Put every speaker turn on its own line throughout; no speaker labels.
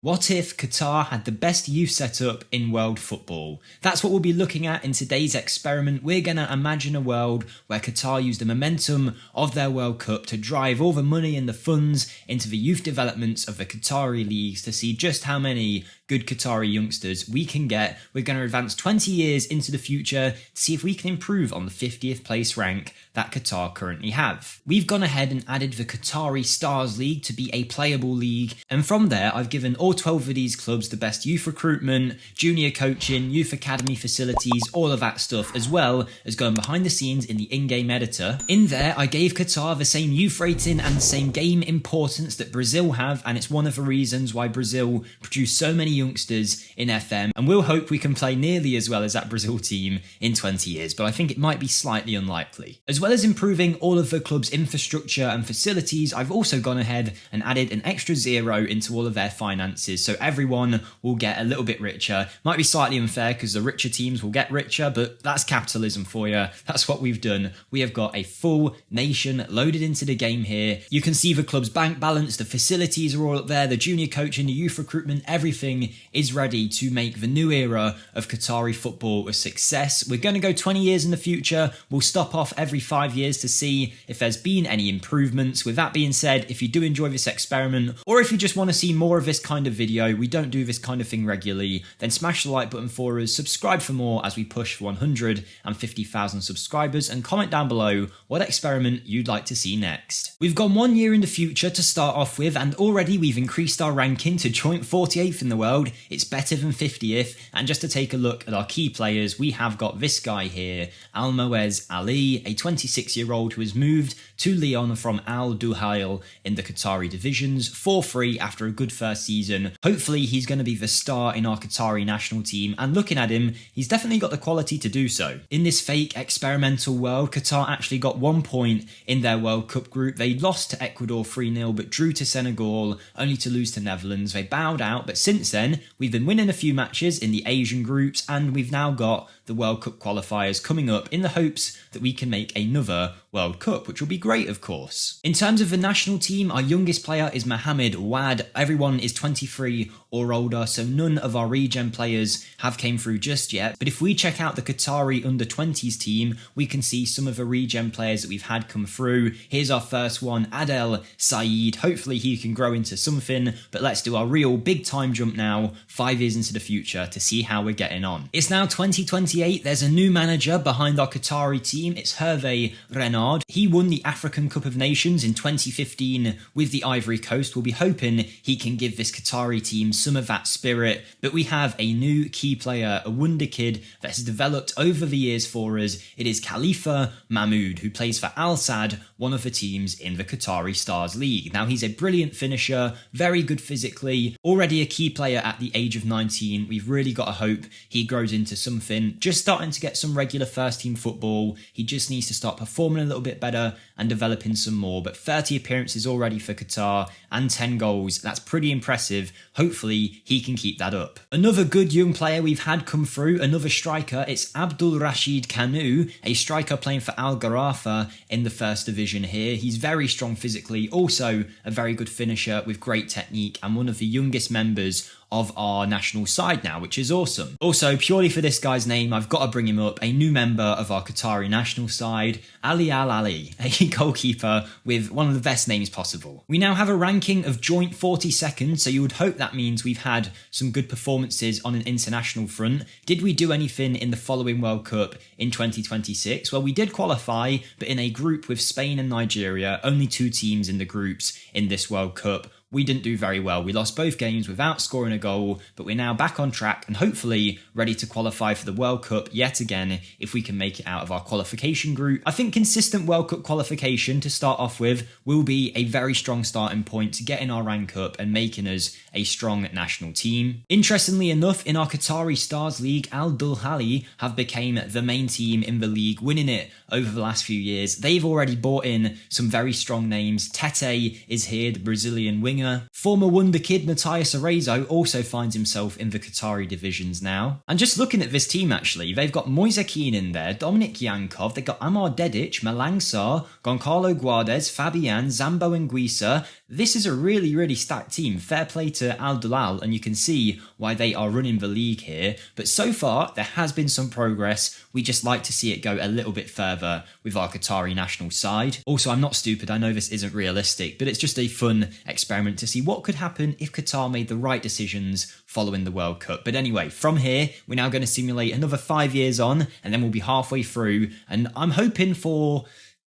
What if Qatar had the best youth setup in world football? That's what we'll be looking at in today's experiment. We're going to imagine a world where Qatar use the momentum of their World Cup to drive all the money and the funds into the youth developments of the Qatari leagues to see just how many good Qatari youngsters we can get. We're going to advance 20 years into the future to see if we can improve on the 50th place rank that Qatar currently have. We've gone ahead and added the Qatari Stars League to be a playable league, and from there I've given all 12 of these clubs the best youth recruitment, junior coaching, youth academy facilities, all of that stuff, as well as going behind the scenes in the in-game editor. In there I gave Qatar the same youth rating and the same game importance that Brazil have, and it's one of the reasons why Brazil produce so many youngsters in FM, and we'll hope we can play nearly as well as that Brazil team in 20 years, but I think it might be slightly unlikely. As well as improving all of the club's infrastructure and facilities, I've also gone ahead and added an extra zero into all of their finances, so everyone will get a little bit richer. Might be slightly unfair because the richer teams will get richer, but that's capitalism for you. That's what we've done. We have got a full nation loaded into the game here. You can see the club's bank balance, the facilities are all up there, the junior coaching, the youth recruitment, everything is ready to make the new era of Qatari football a success. We're going to go 20 years in the future. We'll stop off every 5 years to see if there's been any improvements. With that being said, if you do enjoy this experiment, or if you just want to see more of this kind of video, we don't do this kind of thing regularly, then smash the like button for us, subscribe for more as we push for 150,000 subscribers, and comment down below what experiment you'd like to see next. We've gone 1 year in the future to start off with, and already we've increased our ranking to joint 48th in the world. It's better than 50th, and just to take a look at our key players, we have got this guy here, Almoez Ali, a 26-year-old who has moved to Lyon from Al Duhail in the Qatari divisions for free after a good first season. Hopefully he's going to be the star in our Qatari national team, and looking at him, he's definitely got the quality to do so. In this fake experimental world, Qatar actually got 1 point in their World Cup group. They lost to Ecuador 3-0 but drew to Senegal, only to lose to Netherlands. They bowed out, but since then we've been winning a few matches in the Asian groups, and we've now got the World Cup qualifiers coming up in the hopes that we can make another World Cup, which will be great, of course. In terms of the national team, our youngest player is Mohamed Wad. Everyone is 23 or older, so none of our regen players have came through just yet. But if we check out the Qatari under-20s team, we can see some of the regen players that we've had come through. Here's our first one, Adel Saeed. Hopefully he can grow into something, but let's do our real big time jump now, 5 years into the future, to see how we're getting on. It's now 2028. There's a new manager behind our Qatari team. It's Hervé Renard. He won the African Cup of Nations in 2015 with the Ivory Coast. We'll be hoping he can give this Qatari team some of that spirit, but we have a new key player, a Wonderkid that has developed over the years for us. It is Khalifa Mahmoud, who plays for Al Sadd, one of the teams in the Qatari Stars League. Now, he's a brilliant finisher, very good physically, already a key player at the age of 19. We've really got to hope he grows into something, just starting to get some regular first team football. He just needs to start performing a little bit better and developing some more, but 30 appearances already for Qatar and 10 goals. That's pretty impressive. Hopefully he can keep that up. Another good young player we've had come through, another striker, it's Abdul Rashid Kanu, a striker playing for Al Gharafa in the first division here. He's very strong physically, also a very good finisher with great technique, and one of the youngest members of our national side now, which is awesome. Also, purely for this guy's name, I've got to bring him up, a new member of our Qatari national side, Ali Al Ali, a goalkeeper with one of the best names possible. We now have a ranking of joint 42nd, so you would hope that means we've had some good performances on an international front. Did we do anything in the following World Cup in 2026? Well, we did qualify, but in a group with Spain and Nigeria, only 2 teams in the groups in this World Cup. We didn't do very well. We lost both games without scoring a goal, but we're now back on track and hopefully ready to qualify for the World Cup yet again if we can make it out of our qualification group. I think consistent World Cup qualification to start off with will be a very strong starting point to getting our rank up and making us a strong national team. Interestingly enough, in our Qatari Stars League, Al Duhail have become the main team in the league, winning it over the last few years. They've already brought in some very strong names. Tete is here, the Brazilian winger. Former Wonderkid Matthias Arezzo also finds himself in the Qatari divisions now. And just looking at this team actually, they've got Moise Keane in there, Dominic Yankov, they've got Amar Dedic, Malang Sarr, Goncalo Guedes, Fabian, Zambo Anguissa, this is a really, really stacked team. Fair play to Al Dalal, and you can see why they are running the league here. But so far, there has been some progress. We just like to see it go a little bit further with our Qatari national side. Also, I'm not stupid. I know this isn't realistic, but it's just a fun experiment to see what could happen if Qatar made the right decisions following the World Cup. But anyway, from here, we're now going to simulate another 5 years on, and then we'll be halfway through. And I'm hoping for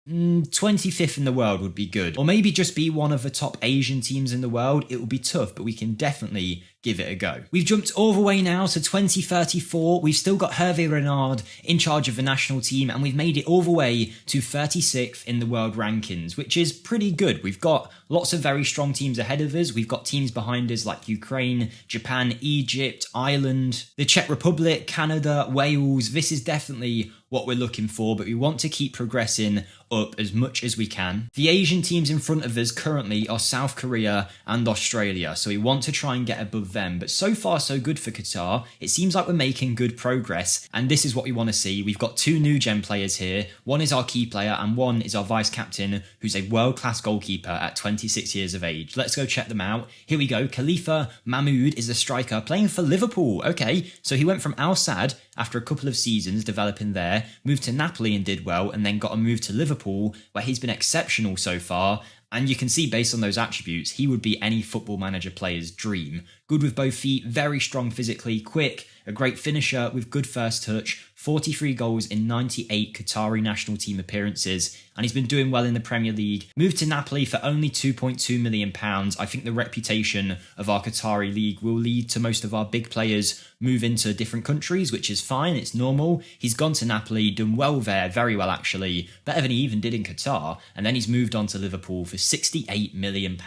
25th in the world would be good. Or maybe just be one of the top Asian teams in the world. It will be tough, but we can definitely give it a go. We've jumped all the way now to 2034. We've still got Hervé Renard in charge of the national team, and we've made it all the way to 36th in the world rankings, which is pretty good. We've got lots of very strong teams ahead of us. We've got teams behind us like Ukraine, Japan, Egypt, Ireland, the Czech Republic, Canada, Wales. This is definitely what we're looking for, but we want to keep progressing up as much as we can. The Asian teams in front of us currently are South Korea and Australia, so we want to try and get above them. But so far, so good for Qatar. It seems like we're making good progress, and this is what we want to see. We've got 2 new gen players here. One is our key player, and one is our vice captain, who's a world-class goalkeeper at 26 years of age. Let's go check them out. Here we go. Khalifa Mahmoud is the striker playing for Liverpool. Okay, so he went from Al Sadd after a couple of seasons developing there, moved to Napoli and did well, and then got a move to Liverpool, where he's been exceptional so far. And you can see based on those attributes, he would be any Football Manager player's dream. Good with both feet, very strong physically, quick, a great finisher with good first touch, 43 goals in 98 Qatari national team appearances, and he's been doing well in the Premier League. Moved to Napoli for only £2.2 million. I think the reputation of our Qatari league will lead to most of our big players move into different countries, which is fine, it's normal. He's gone to Napoli, done well there, very well actually, better than he even did in Qatar, and then he's moved on to Liverpool for £68 million.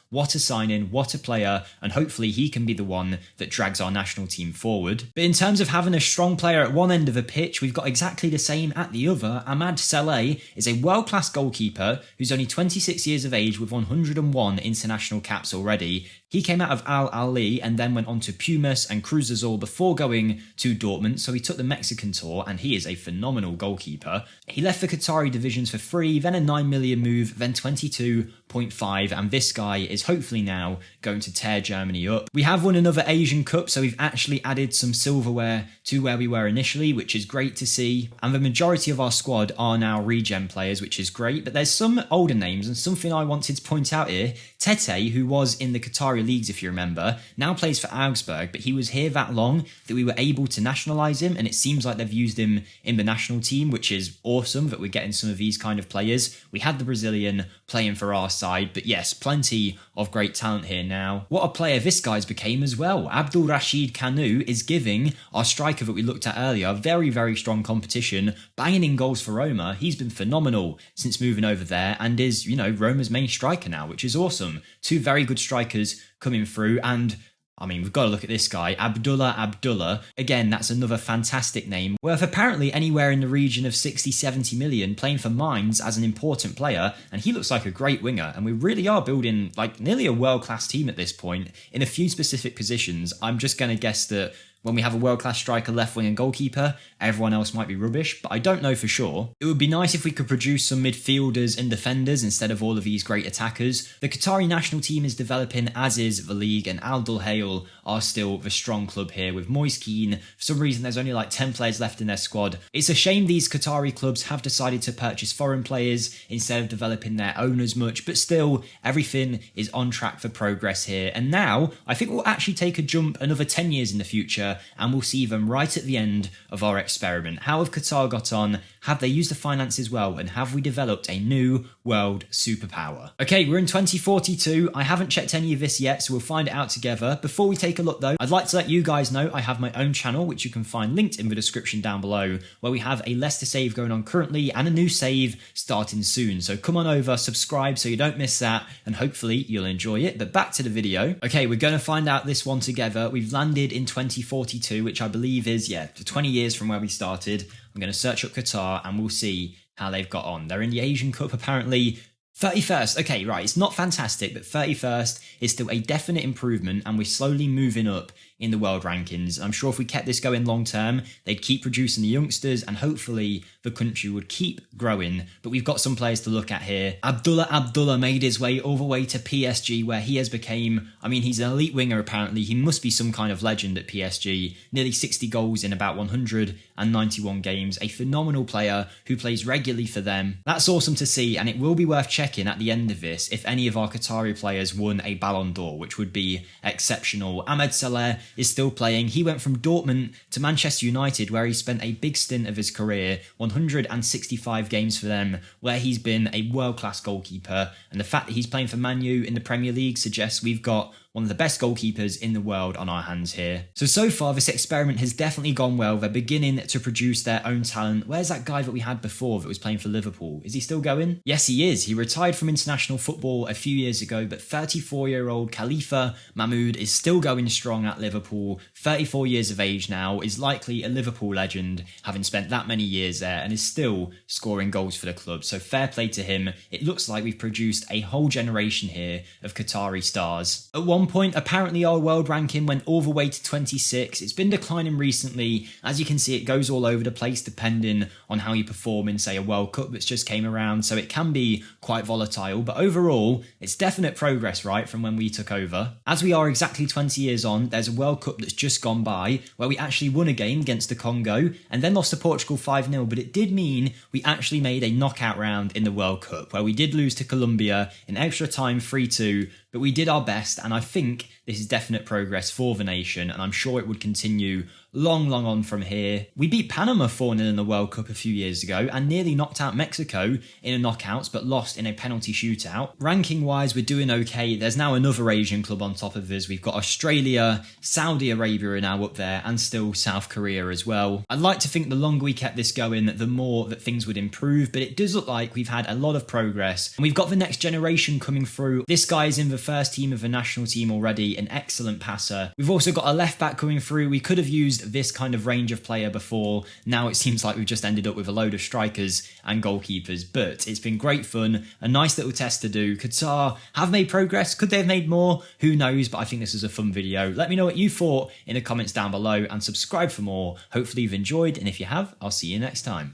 What a signing, what a player, and hopefully he can be the one that drags our national team forward. But in terms of having a strong player at one end of a pitch, we've got exactly the same at the other. Ahmad Saleh is a world-class goalkeeper who's only 26 years of age with 101 international caps already. He came out of Al Ahly and then went on to Pumas and Cruz Azul before going to Dortmund, so he took the Mexican tour, and he is a phenomenal goalkeeper. He left the Qatari divisions for free, then a 9 million move, then 22.5, and this guy is hopefully now going to tear Germany up. We have won another Asian Cup, so we've actually added some silverware to where we were initially, which is great to see. And the majority of our squad are now regen players, which is great, but there's some older names, and something I wanted to point out here. Tete, who was in the Qatari leagues, if you remember, now plays for Augsburg, but he was here that long that we were able to nationalise him, and it seems like they've used him in the national team, which is awesome that we're getting some of these kind of players. We had the Brazilian playing for our side, but yes, plenty of great talent here now. What a player this guy's became as well. Abdul Rashid Kanu is giving our striker that we looked at earlier very, very strong competition, banging in goals for Roma. He's been phenomenal since moving over there and is, you know, Roma's main striker now, which is awesome. 2 very good strikers coming through, and I mean, we've got to look at this guy, Abdullah. Again, that's another fantastic name, worth apparently anywhere in the region of 60-70 million, playing for Mainz as an important player, and he looks like a great winger, and we really are building like nearly a world-class team at this point in a few specific positions. I'm just going to guess that when we have a world-class striker, left wing and goalkeeper, everyone else might be rubbish, but I don't know for sure. It would be nice if we could produce some midfielders and defenders instead of all of these great attackers. The Qatari national team is developing, as is the league, and Al Dalal are still the strong club here with Moise Kean. For some reason, there's only like 10 players left in their squad. It's a shame these Qatari clubs have decided to purchase foreign players instead of developing their own as much, but still, everything is on track for progress here. And now, I think we'll actually take a jump another 10 years in the future, and we'll see them right at the end of our experiment. How have Qatar got on? Have they used the finances well? And have we developed a new world superpower? Okay, we're in 2042. I haven't checked any of this yet, so we'll find it out together. Before we take a look though, I'd like to let you guys know I have my own channel, which you can find linked in the description down below, where we have a Leicester save going on currently and a new save starting soon. So come on over, subscribe so you don't miss that, and hopefully you'll enjoy it. But back to the video. Okay, we're going to find out this one together. We've landed in 2042, which I believe is, 20 years from where we started. I'm going to search up Qatar and we'll see how they've got on. They're in the Asian Cup apparently. 31st, okay, right, it's not fantastic, but 31st is still a definite improvement, and we're slowly moving up in the world rankings. I'm sure if we kept this going long term, they'd keep producing the youngsters, and hopefully the country would keep growing. But we've got some players to look at here. Abdullah made his way all the way to PSG, where he has become, I mean, he's an elite winger apparently. He must be some kind of legend at PSG. Nearly 60 goals in about 191 games. A phenomenal player who plays regularly for them. That's awesome to see, and it will be worth checking at the end of this if any of our Qatari players won a Ballon d'Or, which would be exceptional. Ahmed Saleh is still playing. He went from Dortmund to Manchester United, where he spent a big stint of his career, 165 games for them, where he's been a world-class goalkeeper. And the fact that he's playing for Man U in the Premier League suggests we've got one of the best goalkeepers in the world on our hands here. So far, this experiment has definitely gone well. They're beginning to produce their own talent. Where's that guy that we had before that was playing for Liverpool? Is he still going? Yes, he is. He retired from international football a few years ago, but 34-year-old Khalifa Mahmoud is still going strong at Liverpool. 34 years of age now, is likely a Liverpool legend, having spent that many years there, and is still scoring goals for the club. So fair play to him. It looks like we've produced a whole generation here of Qatari stars. At one point, apparently our world ranking went all the way to 26. It's been declining recently. As you can see, it goes all over the place depending on how you perform in, say, a World Cup that's just came around, so it can be quite volatile, but overall, it's definite progress, right, from when we took over. As we are exactly 20 years on, there's a World Cup that's just gone by, where we actually won a game against the Congo, and then lost to Portugal 5-0, but it did mean we actually made a knockout round in the World Cup, where we did lose to Colombia in extra time 3-2, but we did our best, and I think this is definite progress for the nation, and I'm sure it would continue long on from here. We beat Panama 4-0 in the World Cup a few years ago and nearly knocked out Mexico in a knockouts, but lost in a penalty shootout. Ranking wise, we're doing okay. There's now another Asian club on top of us. We've got Australia, Saudi Arabia are now up there, and still South Korea as well. I'd like to think the longer we kept this going, the more that things would improve, but it does look like we've had a lot of progress, and we've got the next generation coming through. This guy's in the first team of the national team already, an excellent passer. We've also got a left back coming through. We could have used this kind of range of player before. Now it seems like we've just ended up with a load of strikers and goalkeepers, but it's been great fun, a nice little test to do. Qatar have made progress. Could they have made more? Who knows, but I think this is a fun video. Let me know what you thought in the comments down below and subscribe for more. Hopefully you've enjoyed, and if you have, I'll see you next time.